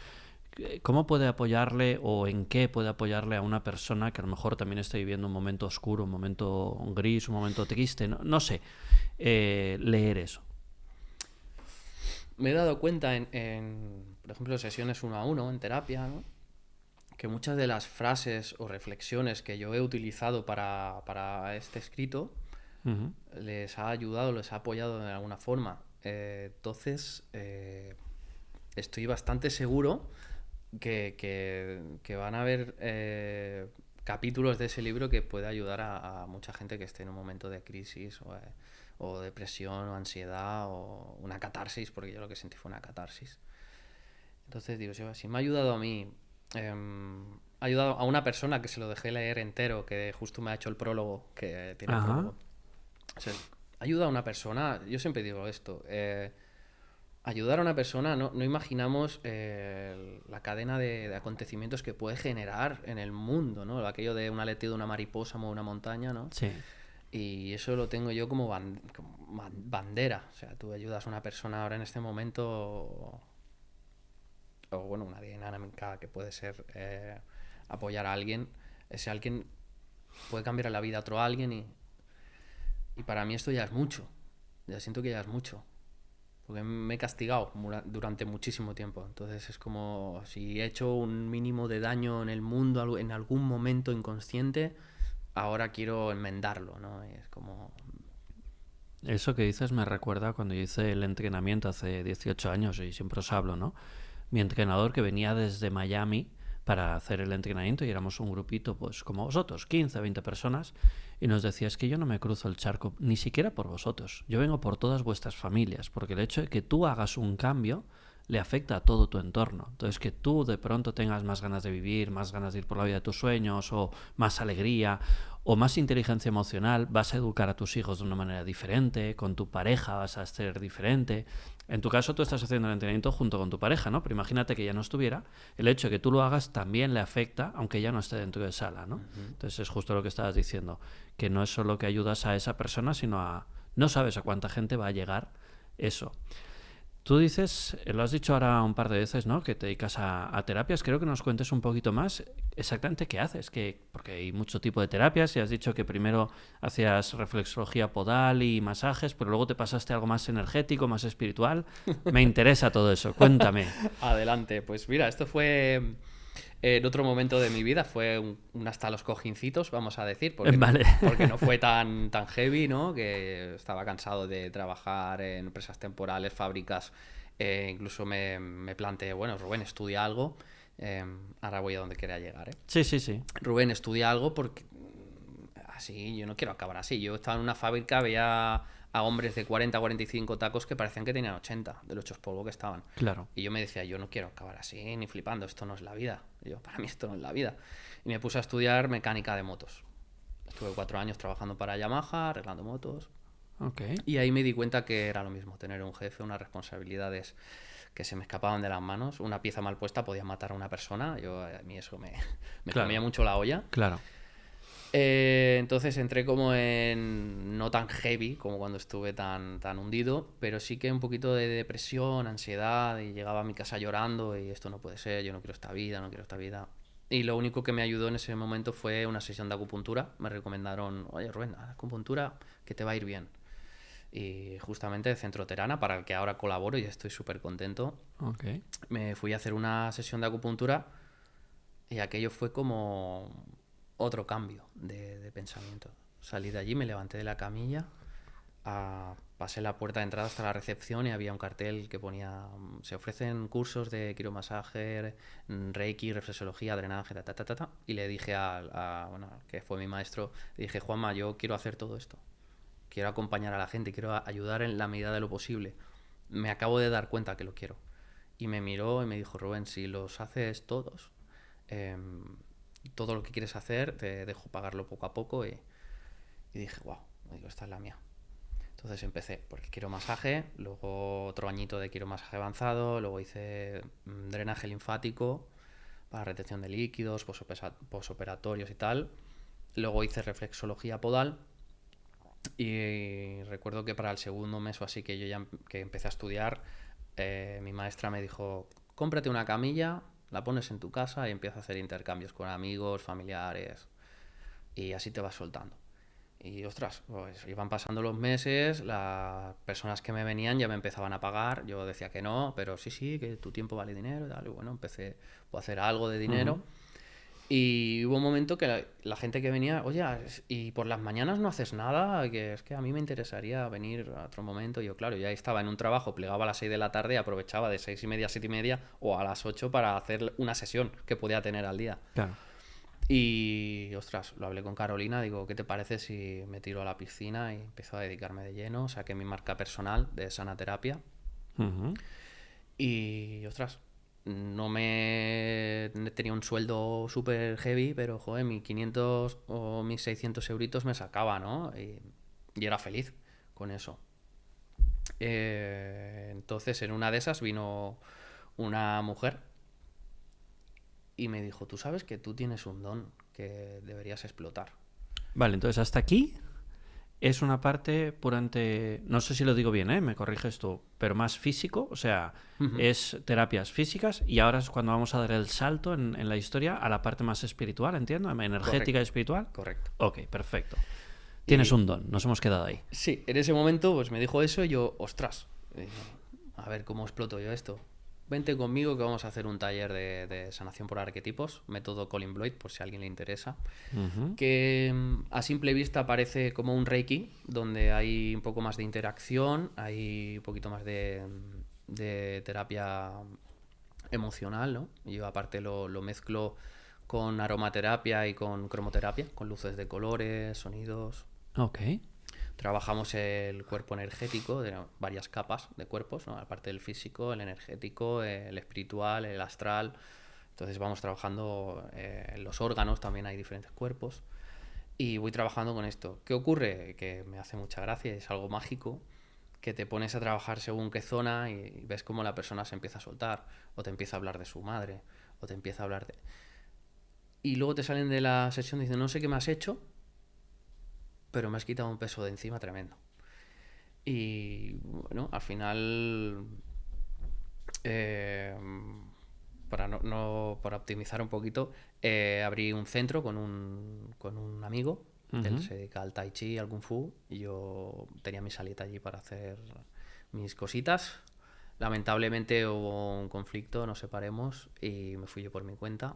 ¿cómo puede apoyarle o en qué puede apoyarle a una persona que a lo mejor también esté viviendo un momento oscuro, un momento gris, un momento triste? No sé, leer eso. Me he dado cuenta por ejemplo, sesiones 1 a 1 en terapia, ¿no? Que muchas de las frases o reflexiones que yo he utilizado para este escrito les ha ayudado, les ha apoyado de alguna forma. Entonces, estoy bastante seguro que van a haber capítulos de ese libro que puede ayudar a mucha gente que esté en un momento de crisis o depresión o ansiedad o una catarsis, porque yo lo que sentí fue una catarsis. Entonces digo, si me ha ayudado a mí, ha ayudado a una persona que se lo dejé leer entero, que justo me ha hecho el prólogo, que tiene el Ajá. prólogo. O sea, ayuda a una persona, yo siempre digo esto, ayudar a una persona, no imaginamos la cadena de acontecimientos que puede generar en el mundo, ¿no? Aquello de un aleteo de una mariposa o una montaña, ¿no? Sí. Y eso lo tengo yo como, bandera. O sea, tú ayudas a una persona ahora en este momento, o bueno, una dinámica que puede ser apoyar a alguien. Ese alguien puede cambiar la vida a otro alguien y para mí esto ya es mucho. Ya siento que ya es mucho. Porque me he castigado durante muchísimo tiempo. Entonces es como si he hecho un mínimo de daño en el mundo en algún momento inconsciente, ahora quiero enmendarlo, ¿no? Y es como... Eso que dices me recuerda cuando yo hice el entrenamiento hace 18 años y siempre os hablo, ¿no? Mi entrenador que venía desde Miami para hacer el entrenamiento y éramos un grupito pues como vosotros, 15, 20 personas y nos decía es que yo no me cruzo el charco ni siquiera por vosotros, yo vengo por todas vuestras familias porque el hecho de que tú hagas un cambio le afecta a todo tu entorno. Entonces que tú de pronto tengas más ganas de vivir, más ganas de ir por la vida de tus sueños o más alegría o más inteligencia emocional, vas a educar a tus hijos de una manera diferente, con tu pareja vas a ser diferente. En tu caso tú estás haciendo el entrenamiento junto con tu pareja, ¿no? Pero imagínate que ya no estuviera, el hecho de que tú lo hagas también le afecta, aunque ya no esté dentro de sala, ¿no? Entonces es justo lo que estabas diciendo, que no es solo que ayudas a esa persona, sino a... No sabes a cuánta gente va a llegar eso. Tú dices, lo has dicho ahora un par de veces, ¿no? Que te dedicas a terapias. Creo que nos cuentes un poquito más exactamente qué haces. Porque hay mucho tipo de terapias y has dicho que primero hacías reflexología podal y masajes, pero luego te pasaste a algo más energético, más espiritual. Me interesa todo eso. Cuéntame. Adelante. Pues mira, esto fue... en otro momento de mi vida fue un hasta los cojincitos, vamos a decir, porque, Vale. porque no fue tan heavy, ¿no? Que estaba cansado de trabajar en empresas temporales, fábricas. Incluso me planteé, bueno, Rubén, estudia algo. Ahora voy a donde quería llegar, ¿eh? Sí, sí, sí. Rubén, estudia algo porque así, yo no quiero acabar así. Yo estaba en una fábrica, veía a hombres de 40, 45 tacos que parecían que tenían 80, de los hechos polvo que estaban. Claro. Y yo me decía, yo no quiero acabar así, ni flipando, esto no es la vida. Y yo, para mí esto no es la vida. Y me puse a estudiar mecánica de motos. Estuve 4 años trabajando para Yamaha, arreglando motos. Ok. Y ahí me di cuenta que era lo mismo, tener un jefe, unas responsabilidades que se me escapaban de las manos. Una pieza mal puesta podía matar a una persona. A mí eso me Claro. comía mucho la olla. Claro. Entonces entré como en... no tan heavy como cuando estuve tan hundido, pero sí que un poquito de depresión, ansiedad, y llegaba a mi casa llorando y esto no puede ser, yo no quiero esta vida, no quiero esta vida. Y lo único que me ayudó en ese momento fue una sesión de acupuntura. Me recomendaron, oye Rubén, haz acupuntura que te va a ir bien. Y justamente el Centro Terana, para el que ahora colaboro y estoy súper contento, Ok. me fui a hacer una sesión de acupuntura y aquello fue como otro cambio de pensamiento. Salí de allí, me levanté de la camilla, pasé la puerta de entrada hasta la recepción y había un cartel que ponía: se ofrecen cursos de quiromasaje, reiki, reflexología, drenaje, ta. Y le dije bueno, que fue mi maestro, le dije, Juanma, yo quiero hacer todo esto. Quiero acompañar a la gente, quiero ayudar en la medida de lo posible. Me acabo de dar cuenta que lo quiero. Y me miró y me dijo, Rubén, si los haces todos, todo lo que quieres hacer, te dejo pagarlo poco a poco. Y dije, wow, digo, esta es la mía. Entonces empecé por el quiromasaje, luego otro añito de quiromasaje avanzado, luego hice drenaje linfático para retención de líquidos, posoperatorios y tal. Luego hice reflexología podal. Y recuerdo que para el segundo mes o así que yo ya que empecé a estudiar, mi maestra me dijo, cómprate una camilla, la pones en tu casa y empieza a hacer intercambios con amigos, familiares, y así te vas soltando. Y ostras, pues iban pasando los meses, las personas que me venían ya me empezaban a pagar, yo decía que no, pero sí, que tu tiempo vale dinero y tal, y bueno, empecé a hacer algo de dinero. Y hubo un momento que la gente que venía, oye, ¿y por las mañanas no haces nada? Que es que a mí me interesaría venir a otro momento. Y yo, claro, ya estaba en un trabajo, plegaba a las 6 de la tarde y aprovechaba de 6:30 a 7:30 o a las 8 para hacer una sesión que podía tener al día. Claro. Y, ostras, lo hablé con Carolina, digo, ¿qué te parece si me tiro a la piscina y empiezo a dedicarme de lleno? Saqué mi marca personal de Sanaterapia. Ujú. Y, ostras, no me tenía un sueldo súper heavy, pero, joder, 1.500 o 1.600 euritos me sacaba, ¿no? Y era feliz con eso. Entonces, en una de esas vino una mujer y me dijo, tú sabes que tú tienes un don que deberías explotar. Vale, entonces hasta aquí es una parte puramente, no sé si lo digo bien, me corriges tú, pero más físico, o sea, es terapias físicas y ahora es cuando vamos a dar el salto en la historia a la parte más espiritual, entiendo, energética Correcto. y espiritual. Correcto. Ok, perfecto. Tienes Y un don, nos hemos quedado ahí. sí, en ese momento pues me dijo eso y yo, ostras, a ver cómo exploto yo esto. Vente conmigo que vamos a hacer un taller de sanación por arquetipos, método Colin Bloyd, por si a alguien le interesa. Ujú. Que a simple vista parece como un Reiki, donde hay un poco más de interacción, hay un poquito más de terapia emocional, ¿no? Yo aparte lo mezclo con aromaterapia y con cromoterapia, con luces de colores, sonidos. Ok. Trabajamos el cuerpo energético de varias capas de cuerpos, ¿no? Aparte del físico, el energético, el espiritual, el astral. Entonces vamos trabajando en los órganos, también hay diferentes cuerpos. Y voy trabajando con esto. ¿Qué ocurre? Que me hace mucha gracia, es algo mágico, que te pones a trabajar según qué zona y ves cómo la persona se empieza a soltar, o te empieza a hablar de su madre, o te empieza a hablar de... Y luego te salen de la sesión diciendo, no sé qué me has hecho, pero me has quitado un peso de encima tremendo. Y bueno, al final, eh, para optimizar un poquito, abrí un centro con un amigo. Él se dedica al tai chi, al kung fu, y yo tenía mi salita allí para hacer mis cositas. Lamentablemente hubo un conflicto, nos separemos y me fui yo por mi cuenta.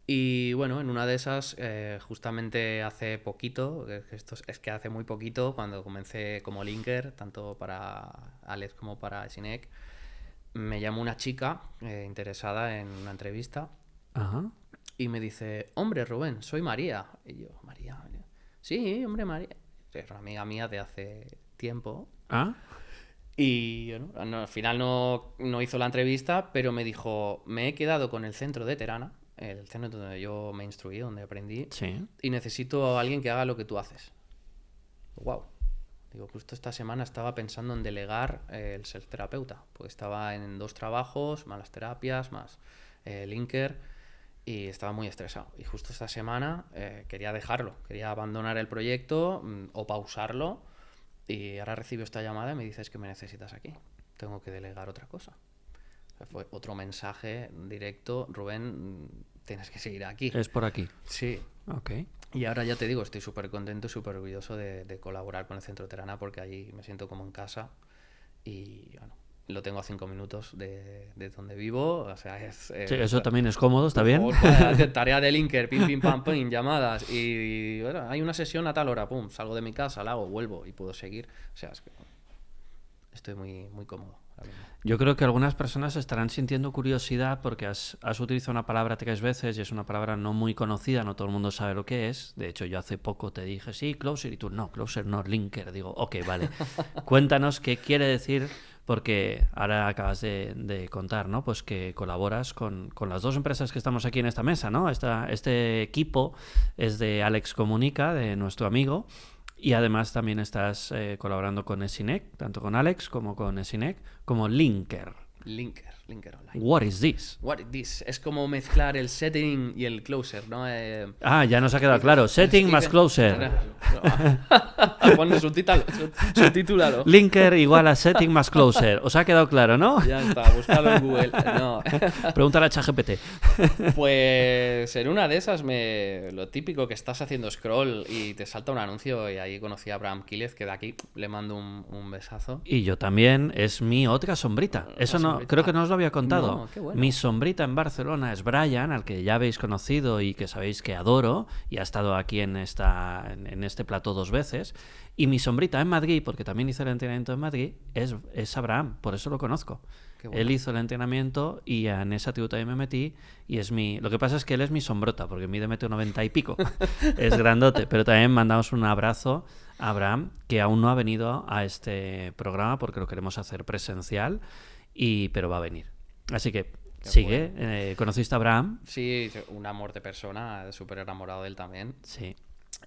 Y bueno, en una de esas, justamente hace poquito, es que hace muy poquito, cuando comencé como linker, tanto para Alex como para Sinek, me llamó una chica interesada en una entrevista Ajá. y me dice, hombre, Rubén, soy María. Y yo, María, sí, hombre, María. Es una amiga mía de hace tiempo. Ah. Y bueno, al final no hizo la entrevista, pero me dijo, me he quedado con el centro de Terana, el centro donde yo me instruí, donde aprendí, Sí. y necesito a alguien que haga lo que tú haces. Wow. Digo, justo esta semana estaba pensando en delegar el ser terapeuta, porque estaba en 2 trabajos, más las terapias, más linker, y estaba muy estresado. Y justo esta semana quería dejarlo, quería abandonar el proyecto o pausarlo. Y ahora recibo esta llamada y me dices que me necesitas aquí. Tengo que delegar otra cosa. O sea, fue otro mensaje directo. Rubén, tienes que seguir aquí. Es por aquí. Sí. Ok. Y ahora ya te digo, estoy súper contento y súper orgulloso de colaborar con el Centro Terana porque allí me siento como en casa. Y bueno, lo tengo a 5 minutos de donde vivo. O sea, es... Sí, eso también es cómodo, ¿está bien? Tarea de linker, pim, pim, pam, pim, llamadas. Y bueno, hay una sesión a tal hora, pum, salgo de mi casa, la hago, vuelvo y puedo seguir. O sea, es que estoy muy, muy cómodo ahora mismo. Yo creo que algunas personas estarán sintiendo curiosidad porque has utilizado una palabra 3 veces y es una palabra no muy conocida, no todo el mundo sabe lo que es. De hecho, yo hace poco te dije, sí, closer, y tú, no, closer, no, linker. Digo, ok, vale. Cuéntanos qué quiere decir, porque ahora acabas de contar, ¿no? Pues que colaboras con las 2 empresas que estamos aquí en esta mesa, ¿no? Este equipo es de Alex Comunica, de nuestro amigo. Y además también estás colaborando con Esinek, tanto con Alex como con Esinek, como linker. Linker online. What is this? What is this? Es como mezclar el setting y el closer, ¿no? Ya nos ha quedado claro. Setting más closer. Ponle subtitúlalo. Linker igual a setting más closer. Os ha quedado claro, ¿no? Ya está, búscalo en Google. No. Pregúntale a ChatGPT. Pues en una de esas, lo típico que estás haciendo scroll y te salta un anuncio y ahí conocí a Abraham Quílez, que de aquí le mando un besazo. Y yo también, es mi otra sombrita. Eso No, creo que no os lo había contado. No, qué bueno. Mi sombrita en Barcelona es Brian, al que ya habéis conocido y que sabéis que adoro, y ha estado aquí en este plató 2 veces. Y mi sombrita en Madrid, porque también hizo el entrenamiento en Madrid, es Abraham, por eso lo conozco. Qué bueno. Él hizo el entrenamiento y en esa tribu también me metí y es mi... Lo que pasa es que él es mi sombrota, porque mide 1,90 y pico. Es grandote, pero también mandamos un abrazo a Abraham, que aún no ha venido a este programa porque lo queremos hacer presencial, pero va a venir. Así que Qué sigue. bueno. ¿Conociste a Abraham? Sí, un amor de persona, súper enamorado de él también. Sí.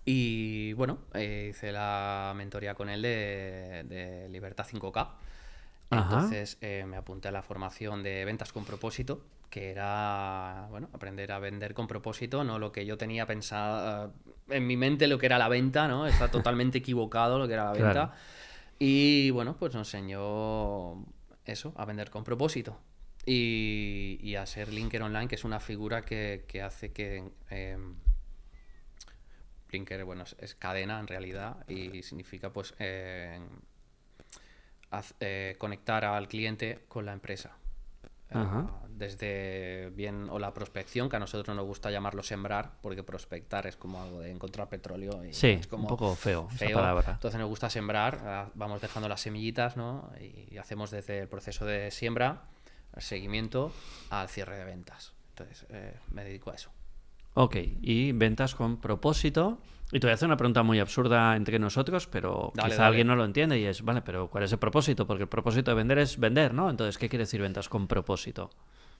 Y bueno, hice la mentoría con él de Libertad 5K. Ajá. Entonces me apunté a la formación de ventas con propósito, que era, bueno, aprender a vender con propósito, no lo que yo tenía pensado en mi mente, lo que era la venta, ¿no? Está totalmente equivocado lo que era la venta. Claro. Y bueno, pues nos enseñó eso, a vender con propósito. Y a ser linker online, que es una figura que hace que... linker, bueno, es cadena en realidad y significa pues conectar al cliente con la empresa. Ajá. Desde bien o la prospección, que a nosotros nos gusta llamarlo sembrar, porque prospectar es como algo de encontrar petróleo y Sí, es como un poco feo esa feo. palabra. Entonces nos gusta sembrar, vamos dejando las semillitas, ¿no? Y hacemos desde el proceso de siembra, el seguimiento, al cierre de ventas. Entonces me dedico a eso. Ok, y ventas con propósito. Y te voy a hacer una pregunta muy absurda entre nosotros, pero Dale, quizá dale. alguien no lo entiende y es, vale, pero ¿cuál es el propósito? Porque el propósito de vender es vender, ¿no? Entonces, ¿qué quiere decir ventas con propósito?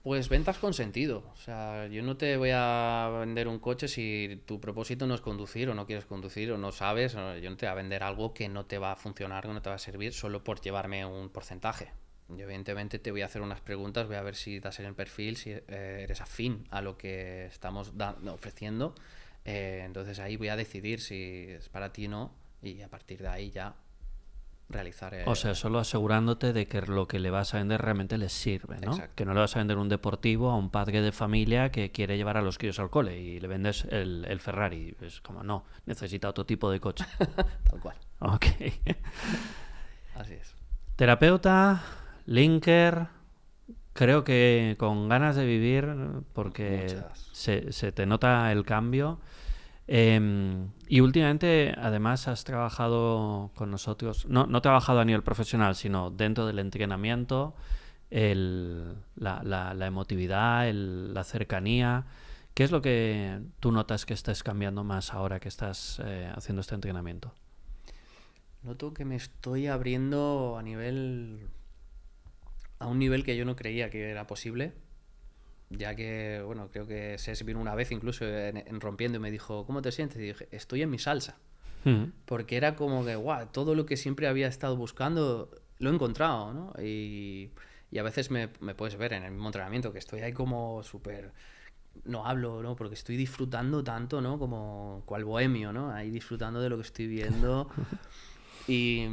Pues ventas con sentido. O sea, yo no te voy a vender un coche si tu propósito no es conducir o no quieres conducir o no sabes. Yo no te voy a vender algo que no te va a funcionar, que no te va a servir solo por llevarme un porcentaje. Yo evidentemente te voy a hacer unas preguntas, voy a ver si das en el perfil, si eres afín a lo que estamos ofreciendo. Entonces ahí voy a decidir si es para ti o no y a partir de ahí ya realizar... O sea, solo asegurándote de que lo que le vas a vender realmente les sirve, ¿no? Exacto. Que no le vas a vender un deportivo a un padre de familia que quiere llevar a los críos al cole y le vendes el Ferrari. Es como, no, necesita otro tipo de coche. Tal cual. Ok. Así es. Terapeuta, linker, creo que con ganas de vivir, porque Muchas. se te nota el cambio. Y últimamente, además, has trabajado con nosotros, no trabajado a nivel profesional, sino dentro del entrenamiento, la emotividad, la cercanía. ¿Qué es lo que tú notas que estás cambiando más ahora que estás haciendo este entrenamiento? Noto que me estoy abriendo a un nivel que yo no creía que era posible, ya que, bueno, creo que Ses vino una vez incluso en Rompiendo y me dijo, ¿cómo te sientes? Y dije, estoy en mi salsa. Porque era como que, guau, todo lo que siempre había estado buscando lo he encontrado, ¿no? Y a veces me puedes ver en el mismo entrenamiento que estoy ahí como súper... No hablo, ¿no? Porque estoy disfrutando tanto, ¿no? Como cual bohemio, ¿no? Ahí disfrutando de lo que estoy viendo. Y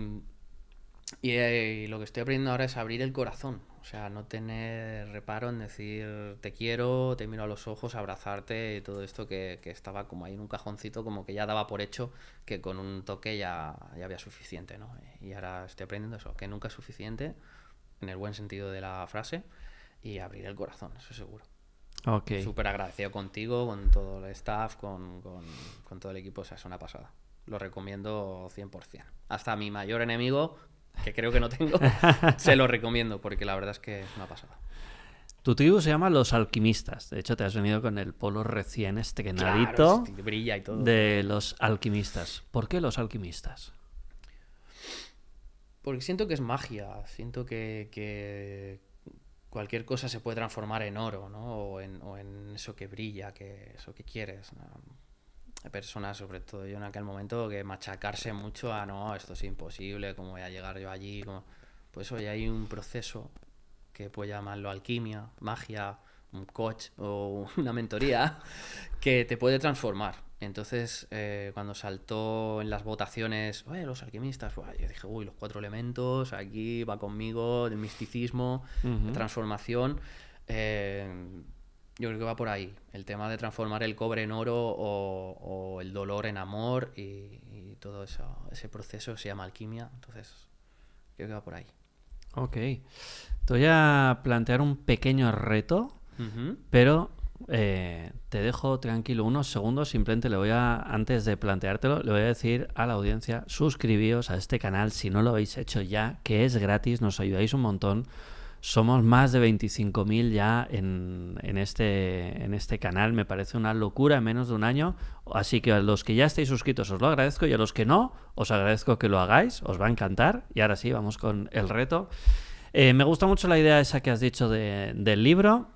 lo que estoy aprendiendo ahora es abrir el corazón. O sea, no tener reparo en decir te quiero, te miro a los ojos, abrazarte y todo esto que estaba como ahí en un cajoncito, como que ya daba por hecho que con un toque ya había suficiente, ¿no? Y ahora estoy aprendiendo eso, que nunca es suficiente, en el buen sentido de la frase, y abrir el corazón, eso seguro. Ok. Súper agradecido contigo, con todo el staff, con todo el equipo, o sea, es una pasada. Lo recomiendo 100%. Hasta a mi mayor enemigo, que creo que no tengo, se lo recomiendo porque la verdad es que es una pasada. Tu tribu se llama Los Alquimistas. De hecho, te has venido con el polo recién estrenadito Claro, brilla y todo. de Los Alquimistas. ¿Por qué Los Alquimistas? Porque siento que es magia, siento que cualquier cosa se puede transformar en oro, ¿no? O en eso que brilla, eso que quieres, ¿no? Hay personas, sobre todo yo en aquel momento, que machacarse mucho a no, esto es imposible, ¿cómo voy a llegar yo allí? Pues hoy hay un proceso que puede llamarlo alquimia, magia, un coach o una mentoría que te puede transformar. Entonces, cuando saltó en las votaciones, los alquimistas, yo dije, uy, los 4 elementos, aquí va conmigo, el misticismo, la transformación. Yo creo que va por ahí, el tema de transformar el cobre en oro o el dolor en amor y todo ese proceso se llama alquimia, entonces creo que va por ahí. Ok. Te voy a plantear un pequeño reto, Ujú. pero te dejo tranquilo unos segundos. Simplemente antes de planteártelo, le voy a decir a la audiencia, suscribíos a este canal si no lo habéis hecho ya, que es gratis, nos ayudáis un montón. Somos más de 25.000 ya en este canal. Me parece una locura en menos de un año. Así que a los que ya estáis suscritos os lo agradezco, y a los que no, os agradezco que lo hagáis. Os va a encantar. Y ahora sí, vamos con el reto. Me gusta mucho la idea esa que has dicho del libro.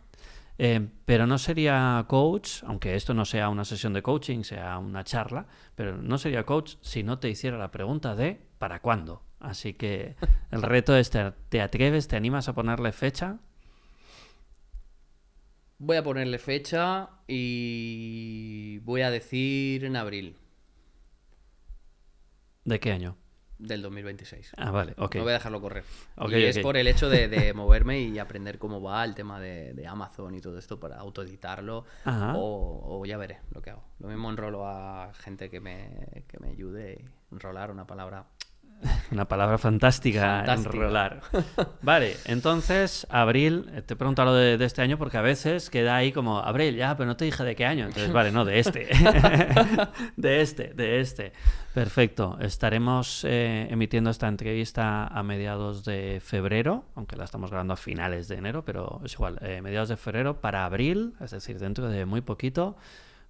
Pero no sería coach, aunque esto no sea una sesión de coaching, sea una charla, pero no sería coach si no te hiciera la pregunta de ¿para cuándo? Así que el reto es, ¿te atreves, te animas a ponerle fecha? Voy a ponerle fecha y voy a decir en abril ¿De qué año? del 2026. Ah, vale, ok. No voy a dejarlo correr. Ok, Y es ok. por el hecho de moverme y aprender cómo va el tema de Amazon y todo esto para autoeditarlo. Ajá. O ya veré lo que hago. Lo mismo enrolo a gente que me ayude. Enrolar, una palabra Una palabra fantástica, fantástica. enrolar. Vale, entonces, abril, te he preguntado lo de este año porque a veces queda ahí como, abril, ya, pero no te dije de qué año. Entonces, vale, no, de este. de este. Perfecto. Estaremos emitiendo esta entrevista a mediados de febrero, aunque la estamos grabando a finales de enero, pero es igual, mediados de febrero para abril, es decir, dentro de muy poquito.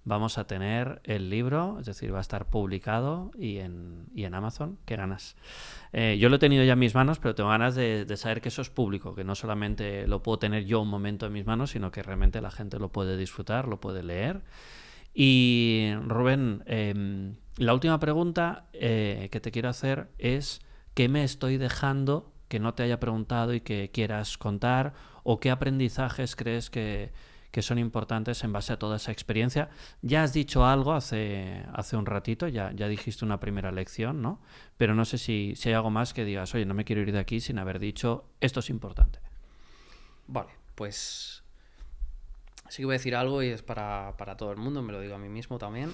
Vamos a tener el libro, es decir, va a estar publicado y en Amazon. ¿Qué ganas? Yo lo he tenido ya en mis manos, pero tengo ganas de saber que eso es público, que no solamente lo puedo tener yo un momento en mis manos, sino que realmente la gente lo puede disfrutar, lo puede leer. Y Rubén, la última pregunta que te quiero hacer es ¿qué me estoy dejando que no te haya preguntado y que quieras contar? ¿O qué aprendizajes crees que son importantes en base a toda esa experiencia? Ya has dicho algo hace un ratito, ya dijiste una primera lección, ¿no? Pero no sé si hay algo más que digas, oye, no me quiero ir de aquí sin haber dicho esto es importante. Vale, pues sí que voy a decir algo y es para todo el mundo, me lo digo a mí mismo también.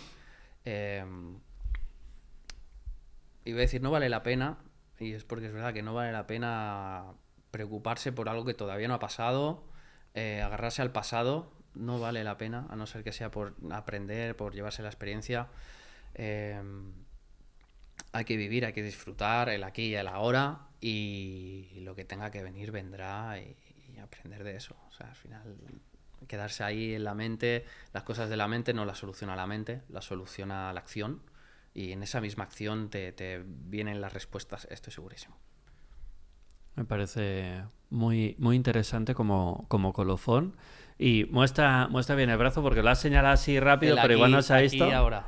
Y voy a decir, no vale la pena, y es porque es verdad que no vale la pena preocuparse por algo que todavía no ha pasado, agarrarse al pasado, no vale la pena, a no ser que sea por aprender, por llevarse la experiencia. Hay que vivir, hay que disfrutar el aquí y el ahora, y lo que tenga que venir vendrá, y aprender de eso. O sea, al final quedarse ahí en la mente, las cosas de la mente no las soluciona la mente, las soluciona la acción, y en esa misma acción te vienen las respuestas, estoy segurísimo. Me parece muy, muy interesante como colofón. Y muestra bien el brazo porque lo has señalado así rápido, El pero igual no se ha aquí visto. y ahora.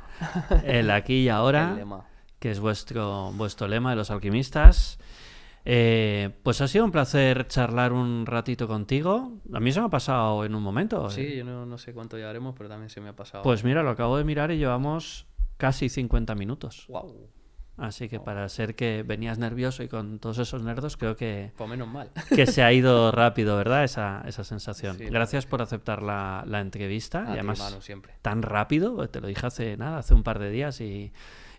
El aquí y ahora, El lema. que es vuestro lema de los alquimistas. Pues ha sido un placer charlar un ratito contigo. A mí se me ha pasado en un momento. Sí, yo no sé cuánto llevaremos, pero también se me ha pasado. Pues mira, lo acabo de mirar y llevamos casi 50 minutos. Wow. Así que para ser que venías nervioso y con todos esos nerdos, creo que Pues menos mal. se ha ido rápido, ¿verdad? Esa sensación. Sí, Gracias por aceptar la entrevista. A Y ti, además, Manu, siempre. tan rápido, te lo dije hace un par de días y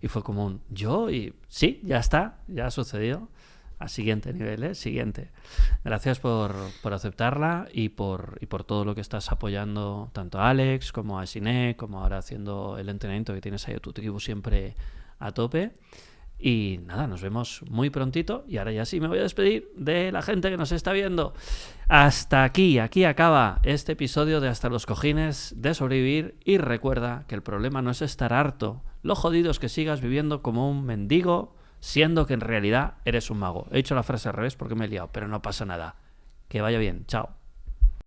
fue como un yo y sí, ya está, ya ha sucedido. A siguiente nivel, ¿eh? Siguiente. Gracias por aceptarla y por todo lo que estás apoyando tanto a Alex como a Siné, como ahora haciendo el entrenamiento que tienes ahí a tu tribu siempre a tope. Y nada, nos vemos muy prontito. Y ahora ya sí me voy a despedir de la gente que nos está viendo. Hasta aquí acaba este episodio de Hasta los Cojines de Sobrevivir. Y recuerda que el problema no es estar harto. Lo jodido es que sigas viviendo como un mendigo, siendo que en realidad eres un mago. He dicho la frase al revés porque me he liado, pero no pasa nada. Que vaya bien. Chao.